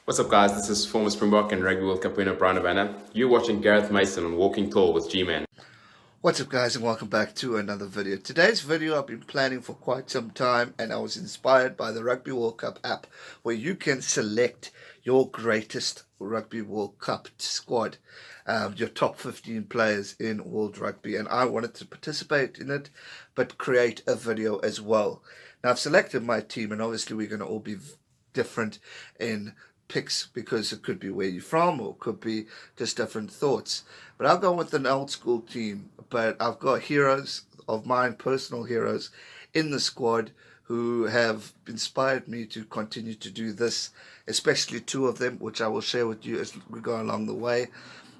What's up, guys? This is former Springbok and Rugby World Cup winner Brian Havana. You're watching Gareth Mason on Walking Tall with G-Man. What's up, guys, and welcome back to another video. Today's video I've been planning for quite some time, and I was inspired by the Rugby World Cup app, where you can select your greatest Rugby World Cup squad, your top 15 players in World Rugby, and I wanted to participate in it, but create a video as well. Now, I've selected my team, and obviously we're going to all be different in picks because it could be where you're from or it could be just different thoughts. But I'll go with an old school team, but I've got heroes of mine, personal heroes in the squad who have inspired me to continue to do this, especially two of them, which I will share with you as we go along the way.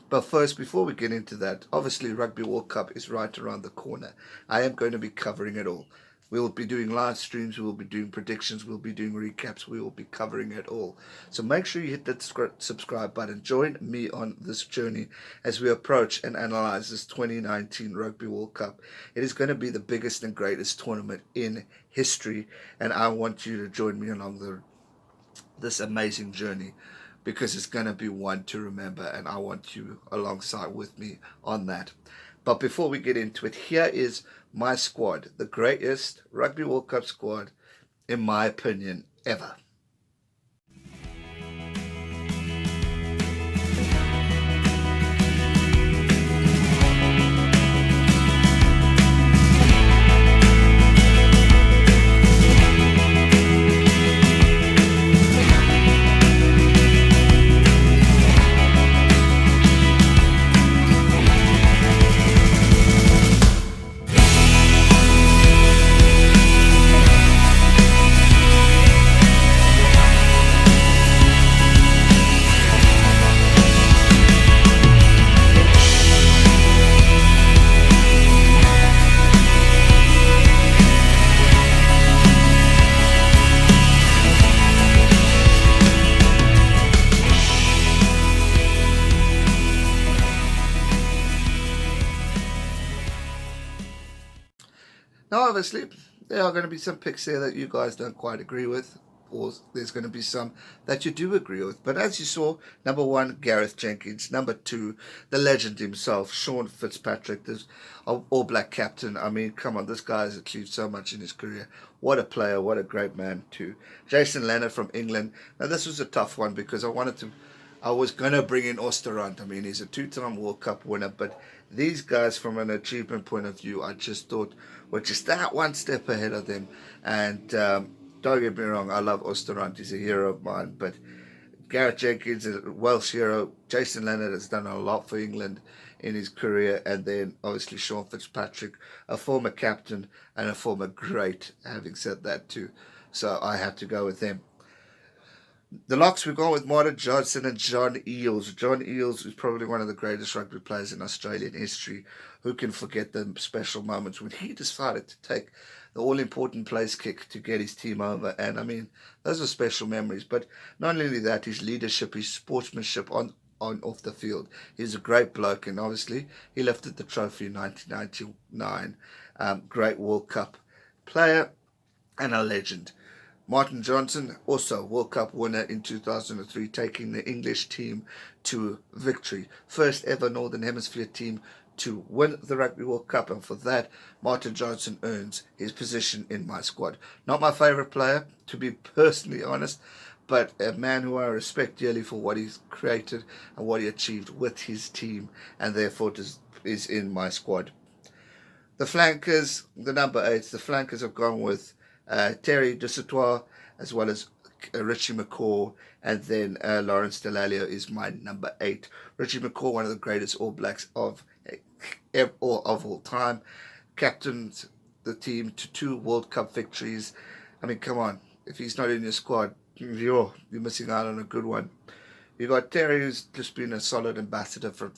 But first, before we get into that, obviously Rugby World Cup is right around the corner. I am going to be covering it all. We will be doing live streams, we will be doing predictions, we'll be doing recaps, we will be covering it all. So make sure you hit that subscribe button. Join me on this journey as we approach and analyze this 2019 Rugby World Cup. It is going to be the biggest and greatest tournament in history, and I want you to join me along this amazing journey, because it's going to be one to remember, and I want you alongside with me on that. But before we get into it, here is my squad, the greatest Rugby World Cup squad, in my opinion, ever. Now, obviously, there are going to be some picks here that you guys don't quite agree with, or there's going to be some that you do agree with. But as you saw, number one, Gareth Jenkins. Number two, the legend himself, Sean Fitzpatrick, this All Black captain. I mean, come on, this guy has achieved so much in his career. What a player, what a great man too. Jason Leonard from England. Now, this was a tough one because I was going to bring in Osterrand. I mean, he's a two-time World Cup winner, but these guys, from an achievement point of view, I just thought were just that one step ahead of them. And don't get me wrong, I love Osterrand. He's a hero of mine. But Gareth Jenkins is a Welsh hero. Jason Leonard has done a lot for England in his career. And then, obviously, Sean Fitzpatrick, a former captain and a former great, having said that too. So I had to go with him. The locks, we've gone with Martin Johnson and John Eales. John Eales is probably one of the greatest rugby players in Australian history. Who can forget the special moments when he decided to take the all-important place kick to get his team over? And I mean, those are special memories. But not only that, his leadership, his sportsmanship on off the field. He's a great bloke, and obviously he lifted the trophy in 1999. Great World Cup player and a legend. Martin Johnson, also World Cup winner in 2003, taking the English team to victory. First ever Northern Hemisphere team to win the Rugby World Cup, and for that, Martin Johnson earns his position in my squad. Not my favourite player, to be personally honest, but a man who I respect dearly for what he's created and what he achieved with his team, and therefore is in my squad. The flankers, the number 8, the flankers have gone with Terry Dusautoir, as well as Richie McCaw, and then Lawrence Dallaglio is my number 8. Richie McCaw, one of the greatest All Blacks of all time, captained the team to 2 World Cup victories. I mean, come on, if he's not in your squad, you're missing out on a good one. You got Terry, who's just been a solid ambassador for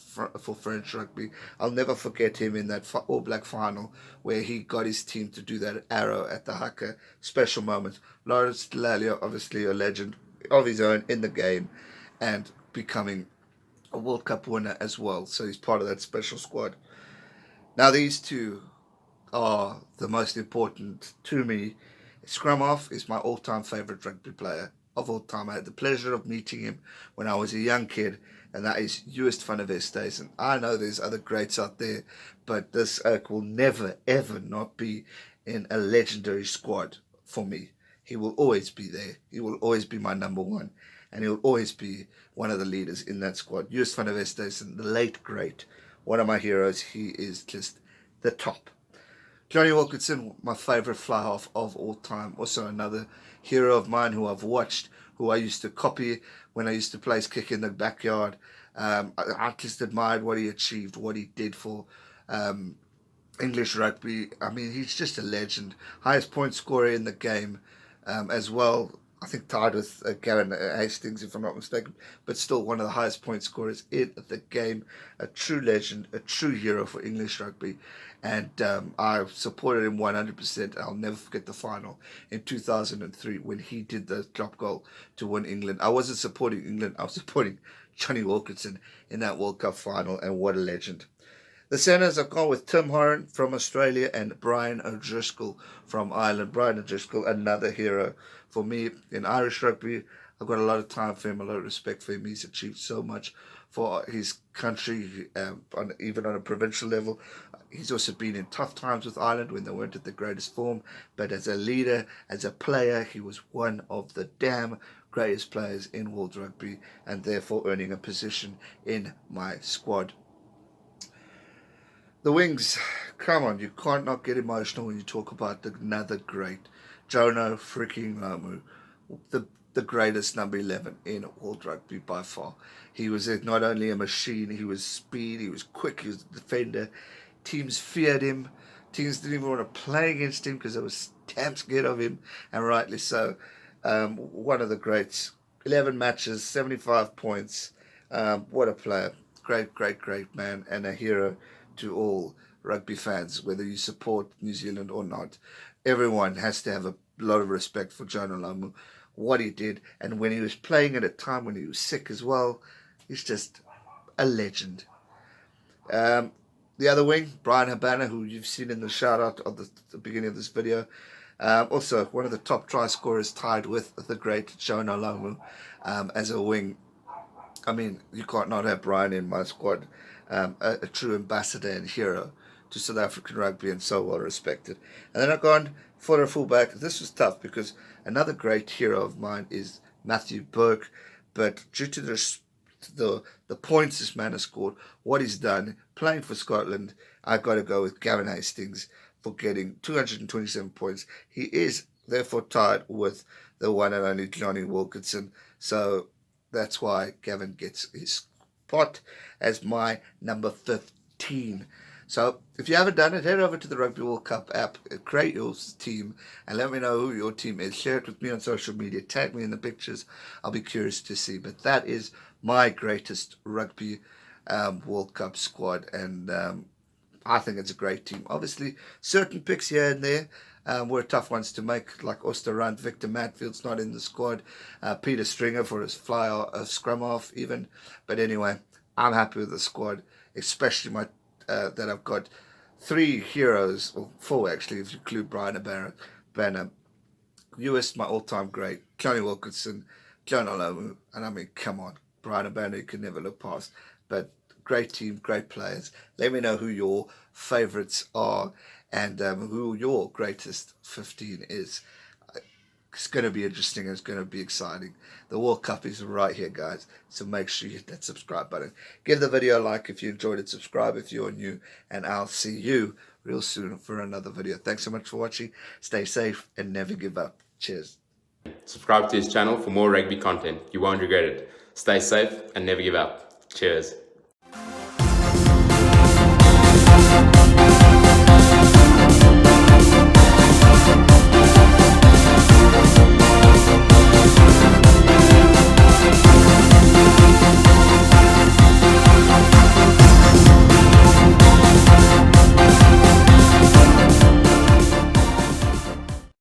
French rugby. I'll never forget him in that All Black final where he got his team to do that arrow at the haka. Special moment. Lawrence Dallaglio, obviously a legend of his own in the game, and becoming a World Cup winner as well. So he's part of that special squad. Now, these two are the most important to me. Scrum Half is my all-time favourite rugby player. of all time. I had the pleasure of meeting him when I was a young kid, and that is Jost van der Westhuizen. I know there's other greats out there, but this oak will never, ever not be in a legendary squad for me. He will always be there. He will always be my number one, and he will always be one of the leaders in that squad. Jost van der Westhuizen, the late great, one of my heroes. He is just the top. Johnnie Walker, my favourite fly half of all time. Also another hero of mine who I've watched, who I used to copy when I used to play kick in the backyard. I just admired what he achieved, what he did for English rugby. I mean, he's just a legend. Highest point scorer in the game as well. I think tied with Gareth Hastings, if I'm not mistaken, but still one of the highest point scorers in the game. A true legend, a true hero for English rugby. And I supported him 100%. I'll never forget the final in 2003 when he did the drop goal to win England. I wasn't supporting England, I was supporting Johnnie Walker in that World Cup final, and what a legend. The centres, I've gone with Tim Horan from Australia and Brian O'Driscoll from Ireland. Brian O'Driscoll, another hero for me in Irish rugby. I've got a lot of time for him, a lot of respect for him. He's achieved so much for his country, even on a provincial level. He's also been in tough times with Ireland when they weren't at the greatest form. But as a leader, as a player, he was one of the damn greatest players in world rugby, and therefore earning a position in my squad. The wings, come on, you can't not get emotional when you talk about another great, Jonah freaking Lomu, the greatest number 11 in world rugby by far. He was not only a machine, he was speed, he was quick, he was a defender. Teams feared him. Teams didn't even want to play against him because they were damn scared of him, and rightly so. One of the greats. 11 matches, 75 points. What a player. Great, great, great man, and a hero to all rugby fans, whether you support New Zealand or not. Everyone has to have a lot of respect for Jonah Lomu, what he did, and when he was playing at a time when he was sick as well, he's just a legend. The other wing, Brian Habana, who you've seen in the shout-out of the beginning of this video. Also, one of the top try scorers, tied with the great Jonah Lomu as a wing. I mean, you can't not have Brian in my squad. A true ambassador and hero to South African rugby, and so well respected. And then I've gone for a fullback. This was tough because another great hero of mine is Matthew Burke, but due to the points this man has scored, what he's done, playing for Scotland, I've got to go with Gavin Hastings for getting 227 points. He is therefore tied with the one and only Johnnie Walker. So that's why Gavin gets his spot as my number 15. So if you haven't done it, head over to the Rugby World Cup app, create your team, and let me know who your team is. Share it with me on social media. Tag me in the pictures. I'll be curious to see. But that is my greatest Rugby World Cup squad, and I think it's a great team. Obviously, certain picks here and there were tough ones to make, like Osterrand. Victor Matfield's not in the squad. Peter Stringer for his scrum off even. But anyway, I'm happy with the squad, especially my that I've got 3 heroes, or 4 actually, if you include Brian Banner. US, my all-time great, Johnnie Wilkinson, Jonah Lomu, and I mean, come on, Brian Banner, you can never look past. But great team, great players. Let me know who your favourites are, and who your greatest 15 is. It's going to be interesting. It's going to be exciting. The World Cup is right here, guys. So make sure you hit that subscribe button. Give the video a like if you enjoyed it. Subscribe if you're new. And I'll see you real soon for another video. Thanks so much for watching. Stay safe and never give up. Cheers. Subscribe to his channel for more rugby content. You won't regret it. Stay safe and never give up. Cheers.